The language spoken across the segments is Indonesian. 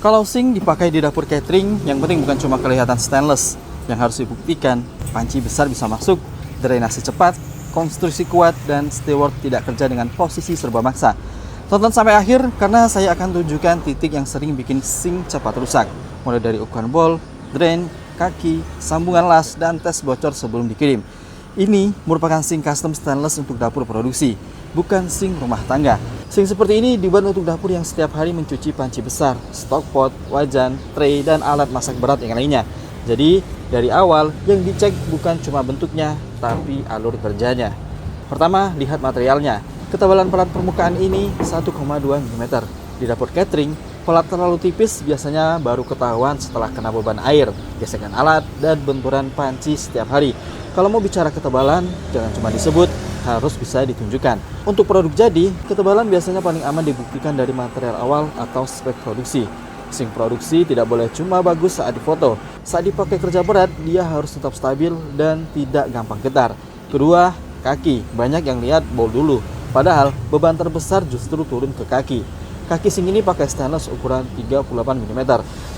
Kalau sink dipakai di dapur catering, yang penting bukan cuma kelihatan stainless. Yang harus dibuktikan, panci besar bisa masuk, drainase cepat, konstruksi kuat, dan steward tidak kerja dengan posisi serba maksa. Tonton sampai akhir karena saya akan tunjukkan titik yang sering bikin sink cepat rusak. Mulai dari ukuran bowl, drain, kaki, sambungan las, dan tes bocor sebelum dikirim. Ini merupakan sink custom stainless untuk dapur produksi, bukan sink rumah tangga. Sink seperti ini dibuat untuk dapur yang setiap hari mencuci panci besar, stock pot, wajan, tray, dan alat masak berat yang lainnya. Jadi, dari awal yang dicek bukan cuma bentuknya, tapi alur kerjanya. Pertama, lihat materialnya. Ketebalan pelat permukaan ini 1,2 mm. Di dapur catering, pelat terlalu tipis biasanya baru ketahuan setelah kena beban air, gesekan alat, dan benturan panci setiap hari. Kalau mau bicara ketebalan, jangan cuma disebut, harus bisa ditunjukkan. Untuk produk jadi, ketebalan biasanya paling aman dibuktikan dari material awal atau spek produksi. Sink produksi tidak boleh cuma bagus saat difoto. Saat dipakai kerja berat, dia harus tetap stabil dan tidak gampang getar. Kedua, kaki. Banyak yang lihat bowl dulu. Padahal, beban terbesar justru turun ke kaki. Kaki sink ini pakai stainless ukuran 38 mm.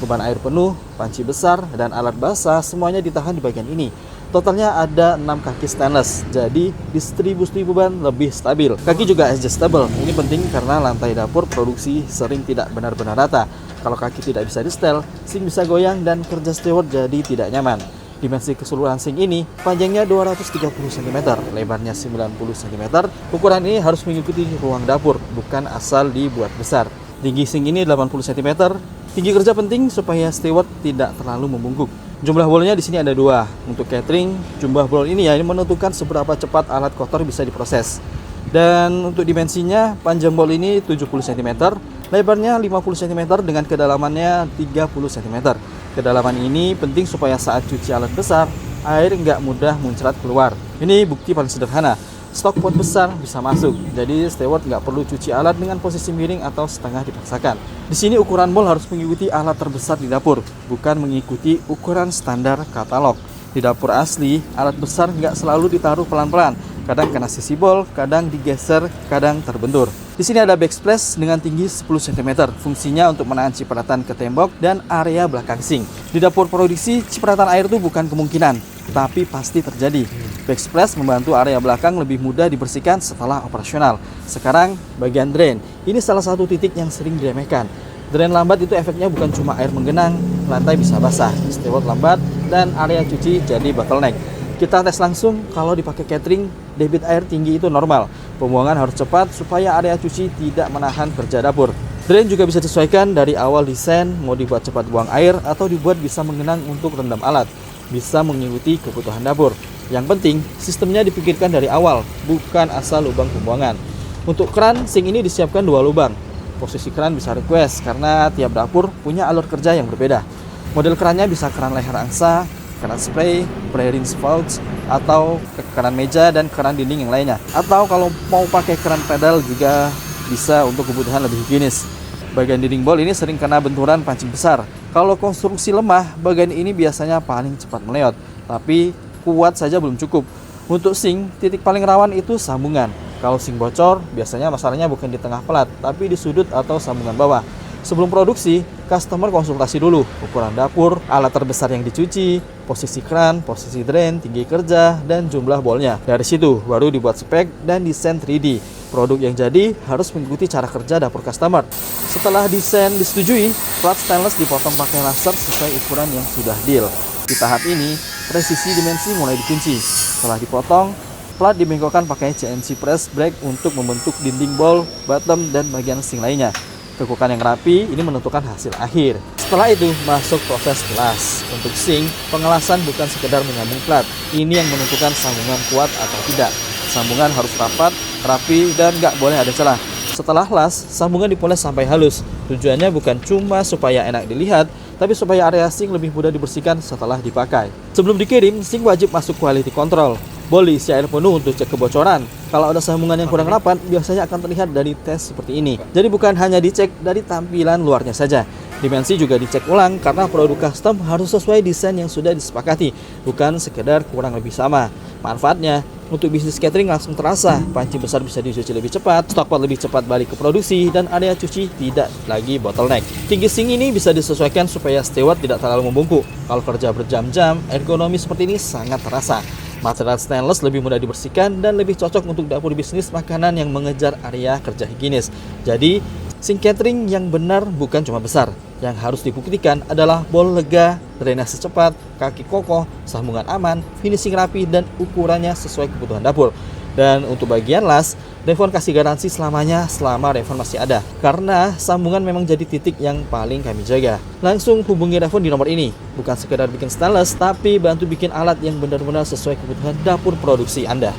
Beban air penuh, panci besar, dan alat basah semuanya ditahan di bagian ini. Totalnya ada 6 kaki stainless, jadi distribusi beban lebih stabil. Kaki juga adjustable, ini penting karena lantai dapur produksi sering tidak benar-benar rata. Kalau kaki tidak bisa di-setel, sink bisa goyang dan kerja steward jadi tidak nyaman. Dimensi keseluruhan sink ini, panjangnya 230 cm, lebarnya 90 cm. Ukuran ini harus mengikuti ruang dapur, bukan asal dibuat besar. Tinggi sink ini 80 cm. Tinggi kerja penting supaya steward tidak terlalu membungkuk. Jumlah bowl-nya di sini ada 2. Untuk catering, jumlah bowl ini ya ini menentukan seberapa cepat alat kotor bisa diproses. Dan untuk dimensinya, panjang bowl ini 70 cm, lebarnya 50 cm dengan kedalamannya 30 cm. Kedalaman ini penting supaya saat cuci alat besar, air nggak mudah muncrat keluar. Ini bukti paling sederhana. Stok pot besar bisa masuk, jadi steward nggak perlu cuci alat dengan posisi miring atau setengah dipaksakan. Di sini ukuran bowl harus mengikuti alat terbesar di dapur, bukan mengikuti ukuran standar katalog. Di dapur asli, alat besar nggak selalu ditaruh pelan-pelan. Kadang kena sisi bowl, kadang digeser, kadang terbentur. Di sini ada backsplash dengan tinggi 10 cm. Fungsinya untuk menahan cipratan ke tembok dan area belakang sink. Di dapur produksi, cipratan air itu bukan kemungkinan, tapi pasti terjadi. Backsplash membantu area belakang lebih mudah dibersihkan setelah operasional. Sekarang, bagian drain. Ini salah satu titik yang sering diremehkan. Drain lambat itu efeknya bukan cuma air menggenang, lantai bisa basah, steward lambat, dan area cuci jadi bottleneck. Kita tes langsung, kalau dipakai catering, debit air tinggi itu normal. Pembuangan harus cepat supaya area cuci tidak menahan kerja dapur. Drain juga bisa disesuaikan dari awal desain, mau dibuat cepat buang air atau dibuat bisa mengenang untuk rendam alat. Bisa mengikuti kebutuhan dapur. Yang penting, sistemnya dipikirkan dari awal, bukan asal lubang pembuangan. Untuk keran, sink ini disiapkan 2 lubang. Posisi keran bisa request karena tiap dapur punya alur kerja yang berbeda. Model kerannya bisa keran leher angsa, keran spray, pre-rinse valve, atau keran meja dan keran dinding yang lainnya. Atau kalau mau pakai keran pedal juga bisa untuk kebutuhan lebih higienis. Bagian dinding bowl ini sering kena benturan pancing besar. Kalau konstruksi lemah, bagian ini biasanya paling cepat meleot. Tapi kuat saja belum cukup. Untuk sink, titik paling rawan itu sambungan. Kalau sink bocor, biasanya masalahnya bukan di tengah pelat, tapi di sudut atau sambungan bawah. Sebelum produksi, customer konsultasi dulu ukuran dapur, alat terbesar yang dicuci, posisi keran, posisi drain, tinggi kerja, dan jumlah bolnya. Dari situ baru dibuat spek dan desain 3D. Produk yang jadi harus mengikuti cara kerja dapur customer. Setelah desain disetujui, plat stainless dipotong pakai laser sesuai ukuran yang sudah deal. Di tahap ini, presisi dimensi mulai dikunci. Setelah dipotong, plat dibengkokkan pakai CNC press brake untuk membentuk dinding bowl, bottom, dan bagian sink lainnya. Tekukan yang rapi ini menentukan hasil akhir. Setelah itu masuk proses kelas. Untuk sink, pengelasan bukan sekedar menyambung plat. Ini yang menentukan sambungan kuat atau tidak. Sambungan harus rapat, rapi, dan nggak boleh ada celah. Setelah las, sambungan dipoles sampai halus. Tujuannya bukan cuma supaya enak dilihat, tapi supaya area sink lebih mudah dibersihkan setelah dipakai. Sebelum dikirim, sink wajib masuk quality control. Bowl diisi air penuh untuk cek kebocoran. Kalau ada sambungan yang kurang rapat, biasanya akan terlihat dari tes seperti ini. Jadi bukan hanya dicek dari tampilan luarnya saja. Dimensi juga dicek ulang karena produk custom harus sesuai desain yang sudah disepakati, bukan sekedar kurang lebih sama. Manfaatnya, Untuk bisnis catering langsung terasa, panci besar bisa dicuci lebih cepat, stok pot lebih cepat balik ke produksi, dan area cuci tidak lagi bottleneck. Tinggi sink ini bisa disesuaikan supaya steward tidak terlalu membungkuk. Kalau kerja berjam-jam, ergonomi seperti ini sangat terasa. Material stainless lebih mudah dibersihkan dan lebih cocok untuk dapur bisnis makanan yang mengejar area kerja higienis. Jadi, sink catering yang benar bukan cuma besar. Yang harus dibuktikan adalah bol lega, drainase cepat, kaki kokoh, sambungan aman, finishing rapi, dan ukurannya sesuai kebutuhan dapur. Dan untuk bagian las, Devon kasih garansi selamanya selama Devon masih ada. Karena sambungan memang jadi titik yang paling kami jaga. Langsung hubungi Devon di nomor ini. Bukan sekedar bikin stainless, tapi bantu bikin alat yang benar-benar sesuai kebutuhan dapur produksi Anda.